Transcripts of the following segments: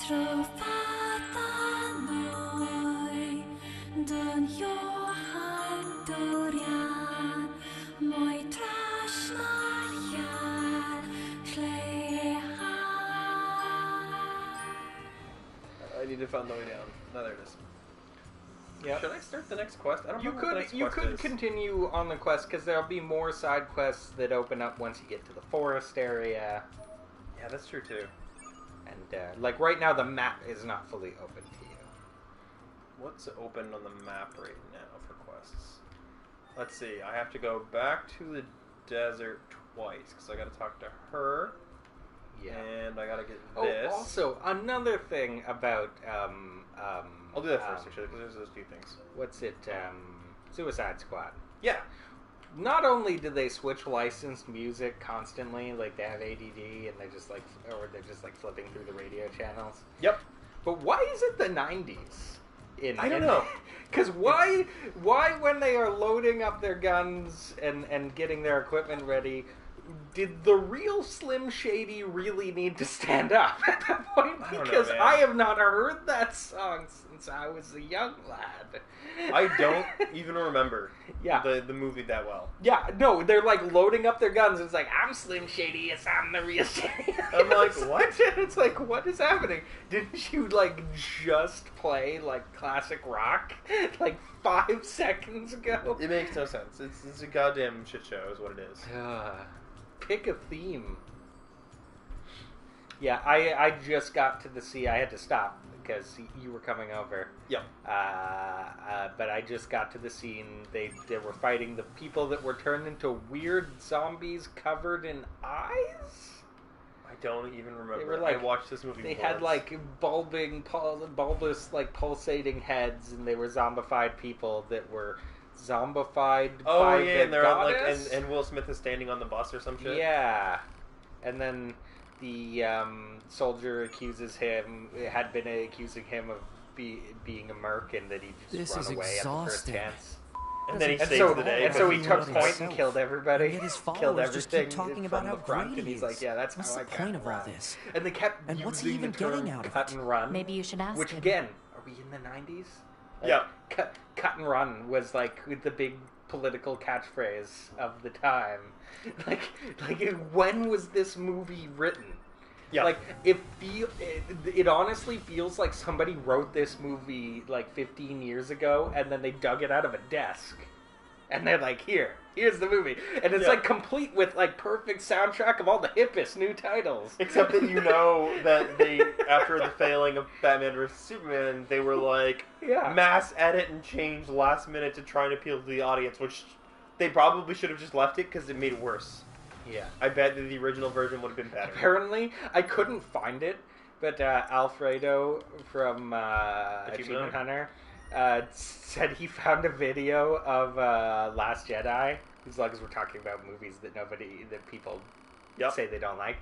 I need to find the way down. No, there it is. Yep. Should I start the next quest? I don't know what the next You quest could is. continue on the quest because there'll be more side quests that open up once you get to the forest area. Yeah, that's true too. And like right now, the map is not fully open to you. What's open on the map right now for quests? Let's see. I have to go back to the desert twice because I got to talk to her. Yeah. And I got to get this. Oh, also another thing about I'll do that first actually because there's those two things. What's it? Suicide Squad. Yeah. Not only do they switch licensed music constantly, like they have ADD and they're just like flipping through the radio channels. Yep. But why is it the 90s? I don't know. Because why when they are loading up their guns and getting their equipment ready, did the real Slim Shady really need to stand up at that point? Because I have not heard that song since I was a young lad. I don't even remember yeah. the movie that well. Yeah, no, they're like loading up their guns. It's like, I'm Slim Shady, yes, I'm the real Shady. I'm like, what? It's like, what is happening? Didn't you like just play like classic rock like 5 seconds ago? It makes no sense. It's a goddamn shit show is what it is. Pick a theme. Yeah, I just got to the sea. I had to stop because you were coming over. Yep. But I just got to the scene. They were fighting the people that were turned into weird zombies covered in eyes. I don't even remember. They were like, I watched this movie. They once. had like bulbous, like pulsating heads, and they were zombified people that were zombified by the and they're goddess. and Will Smith is standing on the bus or some shit. Yeah, and then the soldier had been accusing him of being a merc, and that he just run away at the first chance. And then he saves the day. And so he took point and killed everybody. Yet his Killed followers just keep everything talking about from how the front, great and he he's is. like, yeah, that's What's how the I point got of all around. this? And they kept And using what's he even the term getting out of cut it? and run. Maybe you should ask Which him. again, are we in the 90s? Like, Yeah. Cut and run was like the big political catchphrase of the time. Like when was this movie written? Yeah. Like it honestly feels like somebody wrote this movie like 15 years ago, and then they dug it out of a desk, and they're like, here's the movie, and it's like complete with like perfect soundtrack of all the hippest new titles. Except that you know that they, after the failing of Batman vs Superman, they were like mass edit and change last minute to try and appeal to the audience, which they probably should have just left it because it made it worse. Yeah. I bet that the original version would have been better. Apparently, I couldn't find it, but Alfredo from Achievement Hunter said he found a video of Last Jedi, as long as we're talking about movies that people say they don't like.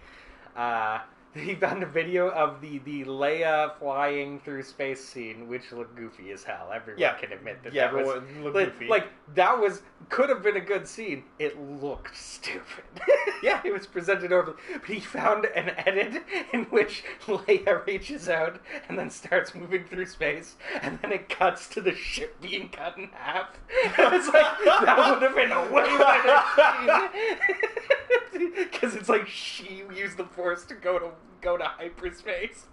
He found a video of the Leia flying through space scene, which looked goofy as hell. Everyone can admit that. Yeah, that was looked goofy. Like that could have been a good scene. It looked stupid. Yeah, it was presented over. But he found an edit in which Leia reaches out and then starts moving through space, and then it cuts to the ship being cut in half. And it's like that would have been a way better scene because it's like she used the Force to go to hyperspace.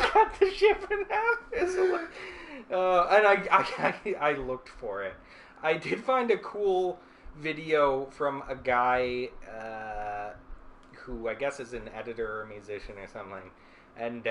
Cut the ship in half. And I looked for it. I did find a cool video from a guy who I guess is an editor or musician or something, and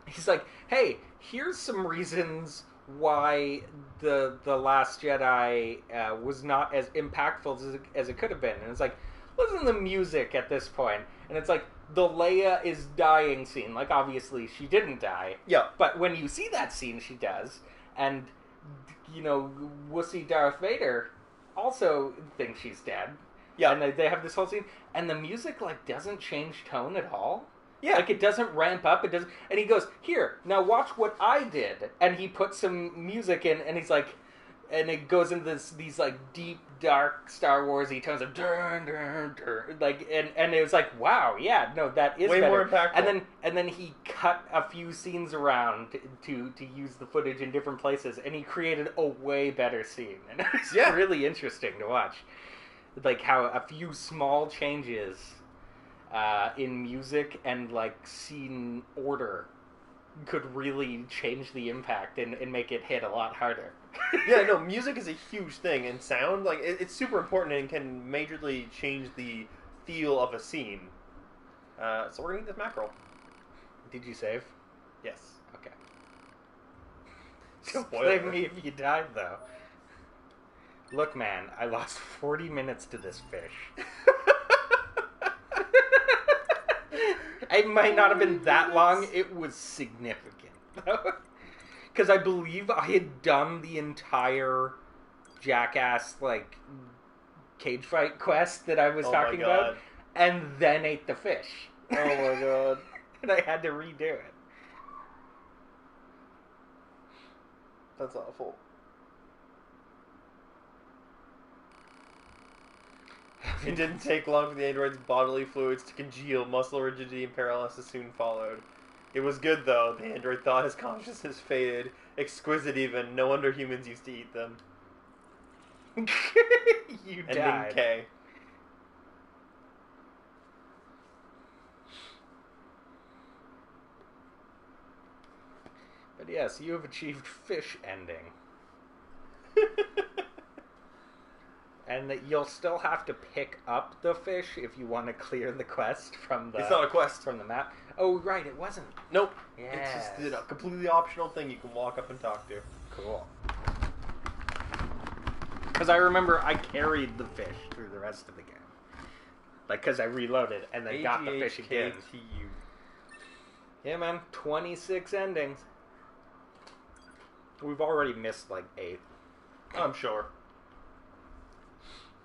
he's like, "Hey, here's some reasons why the Last Jedi was not as impactful as it could have been." And it's like, listen to the music at this point, and it's like the Leia is dying scene. Like, obviously she didn't die. Yeah. But when you see that scene, she does, and wussy Darth Vader also thinks she's dead. Yeah. And they have this whole scene, and the music doesn't change tone at all. Yeah. Like, it doesn't ramp up, it doesn't, and he goes, "Here, now watch what I did," and he puts some music in, and he's like, and it goes into these like deep dark Star Wars-y tones of dun, dun, dun, like, and it was like, wow, yeah, no, that is way better. more impactful. And then he cut a few scenes around to use the footage in different places, and he created a way better scene, and it was really interesting to watch, like how a few small changes in music and like scene order could really change the impact and make it hit a lot harder. Yeah, no, music is a huge thing, and sound, like, it's super important and can majorly change the feel of a scene. So we're gonna eat this mackerel. Did you save? Yes. Okay. Spoiler. Don't blame me if you died, though. Look, man, I lost 40 minutes to this fish. It might not have been that long. It was significant, though. Because I believe I had done the entire Jackass, like, cage fight quest that I was talking about, and then ate the fish. Oh my god. And I had to redo it. That's awful. It didn't take long for the android's bodily fluids to congeal. Muscle rigidity and paralysis soon followed. It was good, though. The android thought his consciousness faded. Exquisite, even. No wonder humans used to eat them. You Ending died. K. But yes, you have achieved fish ending. And that you'll still have to pick up the fish if you want to clear the quest from the... It's not a quest. From the map. Oh, right, it wasn't. Nope. Yes. It's just a completely optional thing you can walk up and talk to. Cool. Because I remember I carried the fish through the rest of the game. Like, because I reloaded and then got the fish again. Yeah, man. 26 endings. We've already missed, like, 8. I'm sure.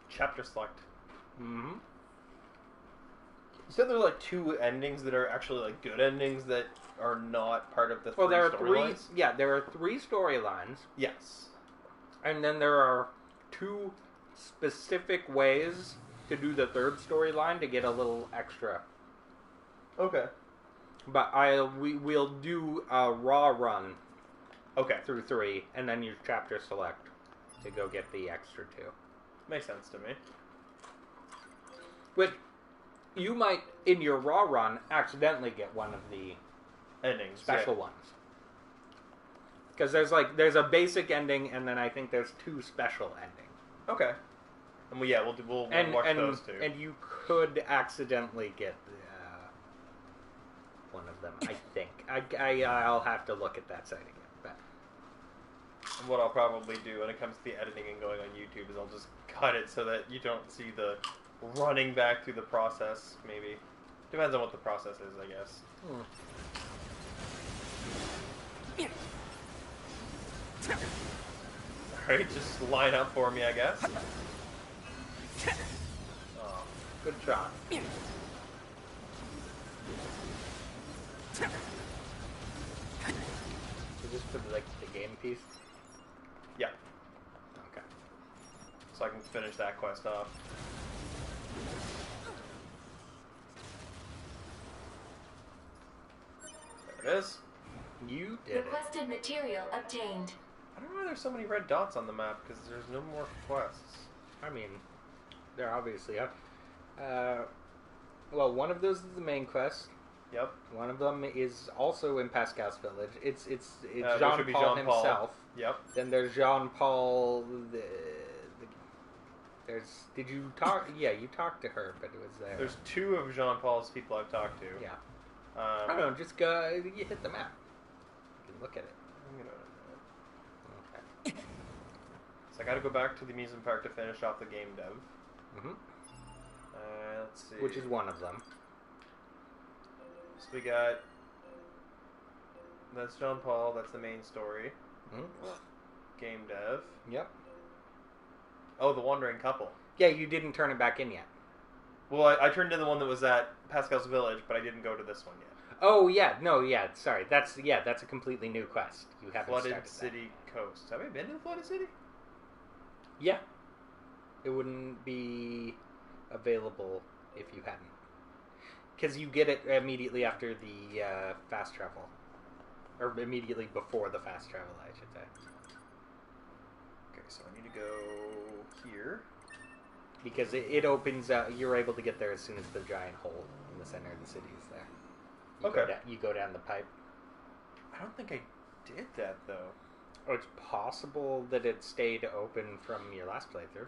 Chapter select. Mm-hmm. You said there are like 2 endings that are actually like good endings that are not part of the Well, there are storylines? 3. Yeah, there are 3 storylines. Yes. And then there are 2 specific ways to do the 3rd storyline to get a little extra. Okay. But we'll do a raw run. Okay. Through 3, and then use chapter select to go get the extra 2. Makes sense to me. Which you might, in your raw run, accidentally get one of the endings, special ones. Because there's a basic ending, and then I think there's 2 special endings. Okay. And we'll watch those 2. And you could accidentally get one of them. I think I'll have to look at that site again. But what I'll probably do when it comes to the editing and going on YouTube is I'll just cut it so that you don't see the running back through the process, maybe. Depends on what the process is, I guess. Alright, just line up for me, I guess. Oh, good shot. So just for the game piece? Yeah. Okay. So I can finish that quest off. There it is. You did Requested material obtained. I don't know why there's so many red dots on the map, because there's no more quests. I mean, there obviously are. Well, one of those is the main quest. Yep. One of them is also in Pascal's village. It's Jean Jean-Paul himself. Yep. Then there's Jean-Paul. Did you talk? Yeah, you talked to her, but it was there. There's 2 of Jean-Paul's people I've talked to. Yeah. I don't know. Just go. You hit the map. You can look at it. Okay. So I got to go back to the amusement park to finish off the game dev. Mm-hmm. Let's see. Which is one of them. So we got. That's Jean Paul. That's the main story. Mm-hmm. Game dev. Yep. Oh, the wandering couple. Yeah, you didn't turn it back in yet. Well, I turned in the one that was at Pascal's village, but I didn't go to this one yet. Oh yeah, no, yeah. Sorry, that's a completely new quest. You haven't Flooded started City Coast. Have I been to the Flooded City? Yeah. It wouldn't be available if you hadn't. Because you get it immediately after the fast travel. Or immediately before the fast travel, I should say. Okay, so I need to go here. Because it opens up, you're able to get there as soon as the giant hole in the center of the city is there. You go down the pipe. I don't think I did that, though. Oh, it's possible that it stayed open from your last playthrough.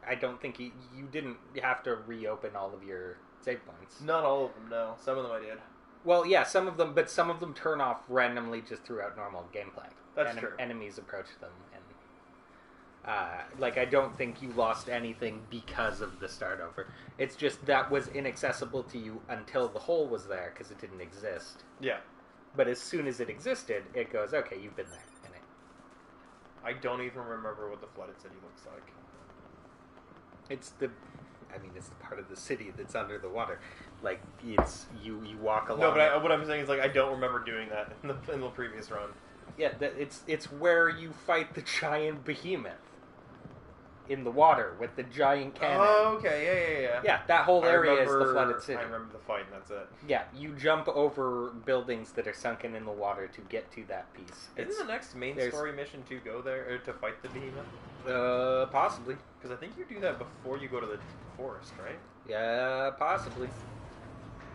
I don't think you didn't have to reopen all of your save points. Not all of them, no. Some of them I did. Well, yeah, some of them, but some of them turn off randomly just throughout normal gameplay. That's true. Enemies approach them, and I don't think you lost anything because of the start over. It's just that was inaccessible to you until the hole was there because it didn't exist. Yeah. But as soon as it existed, it goes, okay, you've been there. In it. I don't even remember what the flooded city looks like. It's the part of the city that's under the water. Like, it's, you walk along. No, but what I'm saying is, I don't remember doing that in the previous run. Yeah, it's where you fight the giant behemoth. In the water with the giant cannon. Oh, okay, yeah. Yeah, that whole area is the flooded city. I remember the fight, and that's it. Yeah, you jump over buildings that are sunken in the water to get to that piece. Isn't the next main story mission to go there, or to fight the behemoth? Possibly. Because I think you do that before you go to the forest, right? Yeah, possibly. I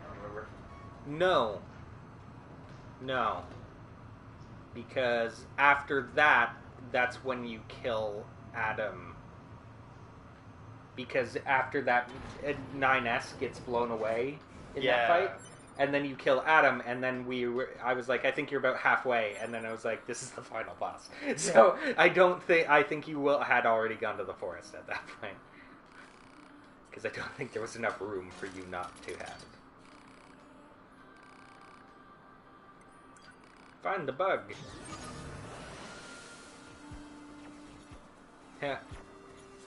don't remember. No. Because after that, that's when you kill Adam. Because after that, 9S gets blown away in that fight, and then you kill Adam, and then I was like, I think you're about halfway, and then I was like, this is the final boss. Yeah. So I think you had already gone to the forest at that point. Because I don't think there was enough room for you not to have. Find the bug. Yeah.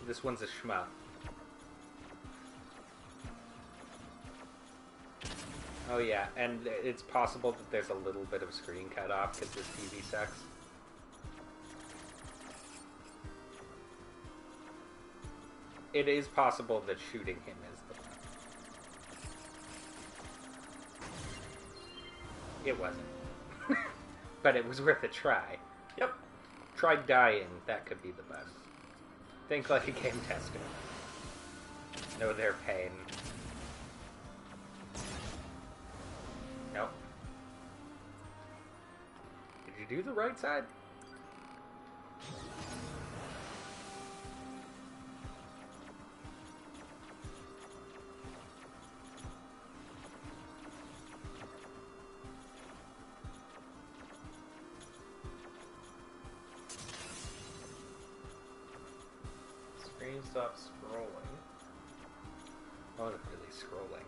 So this one's a shmup. Oh yeah, and it's possible that there's a little bit of screen cut off because this TV sucks. It is possible that shooting him is the plan. It wasn't. But it was worth a try. Yep. Try dying, that could be the best. Think like a game tester. Know their pain. Nope. Did you do the right side? Screen stop scrolling. Oh, it's really scrolling.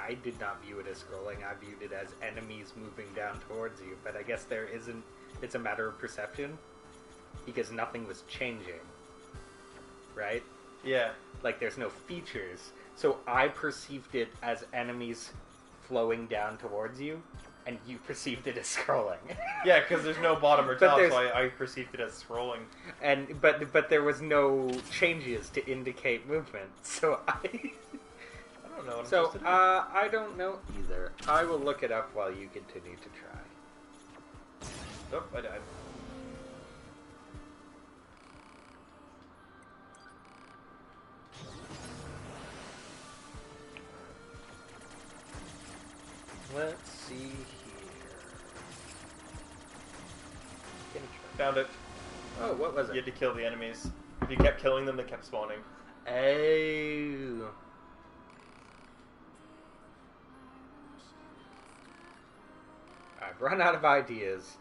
I did not view it as scrolling. I viewed it as enemies moving down towards you. But I guess there isn't. It's a matter of perception because nothing was changing, right? Yeah. Like there's no features. So I perceived it as enemies flowing down towards you, and you perceived it as scrolling. Yeah, because there's no bottom or top, so I perceived it as scrolling. And but there was no changes to indicate movement. So I don't know what I'm so supposed to do. I don't know either. I will look it up while you continue to try. Oh, I died. Let's see here. Found it. Oh, what was it? You had to kill the enemies. If you kept killing them, they kept spawning. Oh. I've run out of ideas.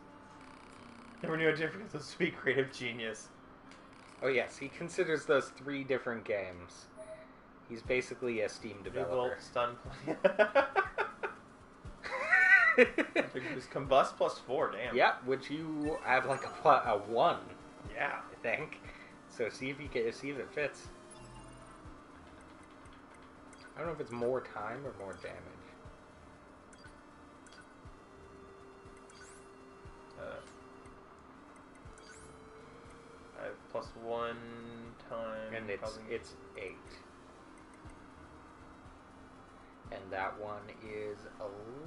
Never knew a difference of sweet creative genius. Oh yes, he considers those 3 different games. He's basically a Steam developer. Revolt, stun. Just combust plus 4, damn. Yeah, which you have like a 1. Yeah. I think. So see if it fits. I don't know if it's more time or more damage. plus 1 time... And it's 8. And that one is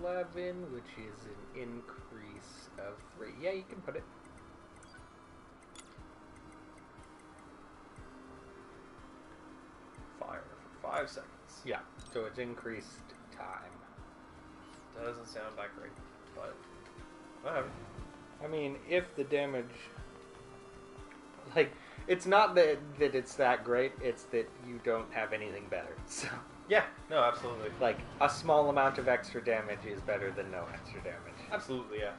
11, which is an increase of 3. Yeah, you can put it. Fire for 5 seconds. Yeah, so it's increased time. That doesn't sound that great, but whatever. I mean, if the damage... Like, it's not that it's that great, it's that you don't have anything better, so... Yeah, no, absolutely. Like, a small amount of extra damage is better than no extra damage. Absolutely, yeah.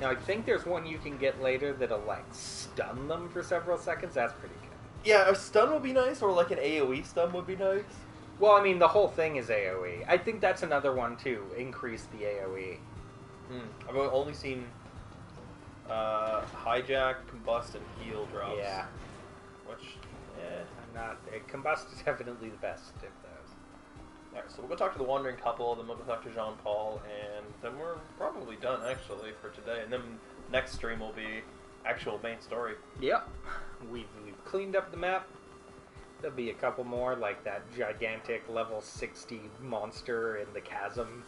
Now, I think there's one you can get later that'll, like, stun them for several seconds. That's pretty good. Yeah, a stun would be nice, or like an AoE stun would be nice. Well, I mean, the whole thing is AoE. I think that's another one, too. Increase the AoE. I've only seen hijack, combust, and heal drops. Yeah. Which, I'm not... Combust is definitely the best of those. Alright, so we'll go talk to the Wandering Couple, then we'll go talk to Jean-Paul, and then we're probably done, actually, for today. And then next stream will be actual main story. Yep. We've cleaned up the map. There'll be a couple more, like that gigantic level 60 monster in the chasm.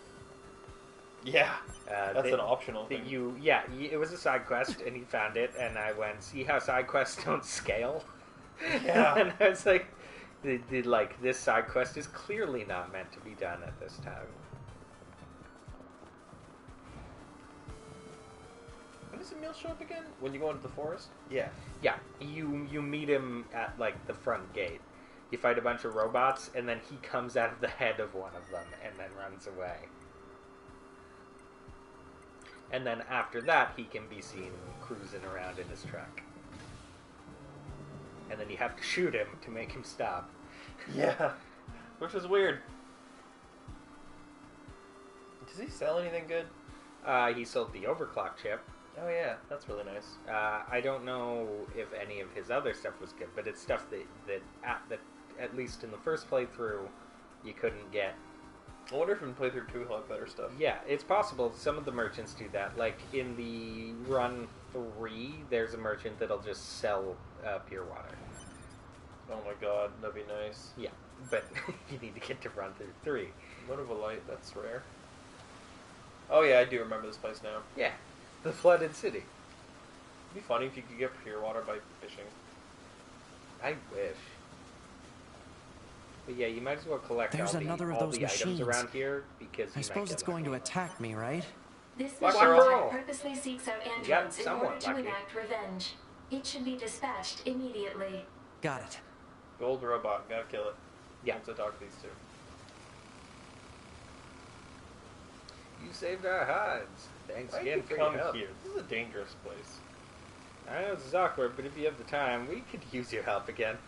Yeah, that's an optional thing. It was a side quest, and he found it, and I went, see how side quests don't scale? Yeah. And I was like, this side quest is clearly not meant to be done at this time. When does Emil show up again? When you go into the forest? Yeah. Yeah, you meet him at, like, the front gate. You fight a bunch of robots, and then he comes out of the head of one of them, and then runs away. And then after that, he can be seen cruising around in his truck. And then you have to shoot him to make him stop. Yeah, which is weird. Does he sell anything good? He sold the overclock chip. Oh yeah, that's really nice. I don't know if any of his other stuff was good, but it's stuff that at least in the first playthrough, you couldn't get. I wonder if in playthrough 2 he'll have better stuff. Yeah, it's possible. Some of the merchants do that. Like, in the Run 3, there's a merchant that'll just sell pure water. Oh my god, that'd be nice. Yeah, but you need to get to Run 3. Mote of a light, that's rare. Oh yeah, I do remember this place now. Yeah, the flooded city. It'd be funny if you could get pure water by fishing. I wish. But yeah, you might as well collect There's all another the, of all those the machines. items around here, because I suppose it's going to attack me, right? This Black machine Girl. type purposely seeks out got androids in somewhat order to lucky. enact revenge. It should be dispatched immediately. Got it. Gold robot, gotta kill it. Yeah. Once I talk to these two. You saved our hides. Thanks Why again did for you your come help. here? This is a dangerous place. I know this is awkward, but if you have the time, we could use your help again.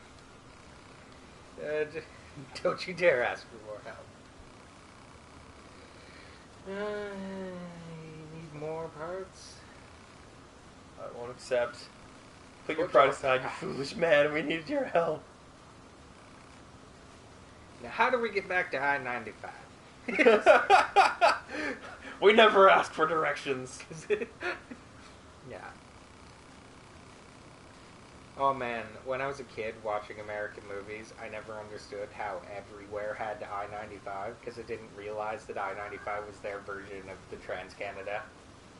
Don't you dare ask for more help. You need more parts? I won't accept. Put your What's pride up? aside, you foolish man. We need your help. Now, how do we get back to I-95? We never ask for directions. Yeah. Oh man, when I was a kid watching American movies, I never understood how everywhere had I-95 because I didn't realize that I-95 was their version of the Trans-Canada.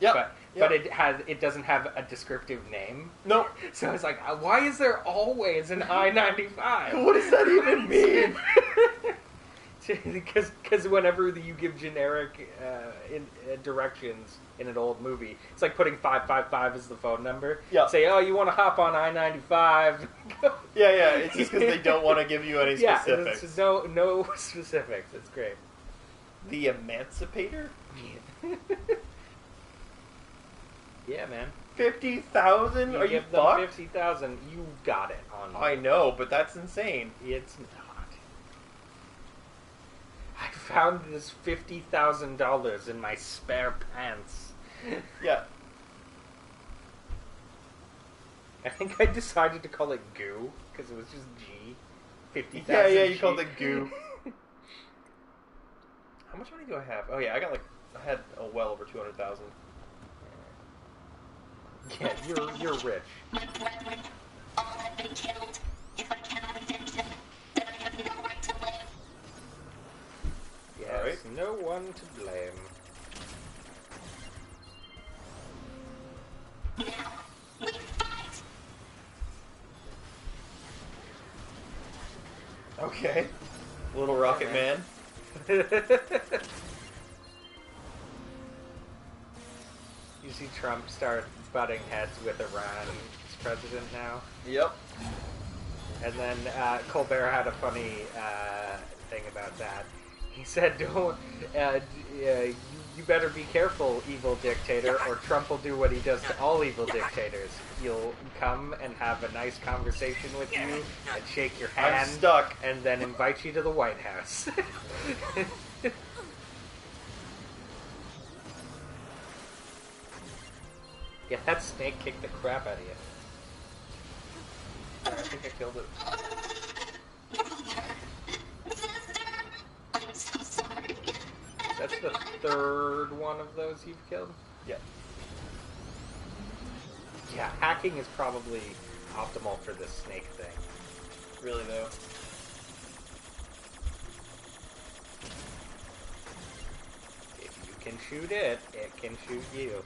Yep. But it doesn't have a descriptive name. Nope. So I was like, why is there always an I-95? What does that even mean? Because whenever you give generic directions in an old movie, it's like putting 555 as the phone number. Yeah. Say, oh, you want to hop on I-95? Yeah. It's just because they don't want to give you any specifics. Yeah, no specifics. It's great. The Emancipator? Yeah, man. 50,000? Are you give them fucked? 50,000, you got it on. I know, but that's insane. It's not. I found this $50,000 in my spare pants. Yeah. I think I decided to call it goo because it was just G. 50,000. Yeah, you G. called it goo. How much money do I have? Oh yeah, I had well over 200,000. Yeah, you're rich. Okay. Little Rocket Man. You see Trump start butting heads with Iran's president now. Yep. And then Colbert had a funny thing about that. He said, "Don't you better be careful, evil dictator, or Trump will do what he does to all evil dictators. He'll come and have a nice conversation with you and shake your hand, I'm stuck, and then invite you to the White House." Yeah, that snake kicked the crap out of you. I think I killed it. I'm so sorry. That's the third one of those you've killed? Yeah. Yeah, hacking is probably optimal for this snake thing. Really though. If you can shoot it, it can shoot you.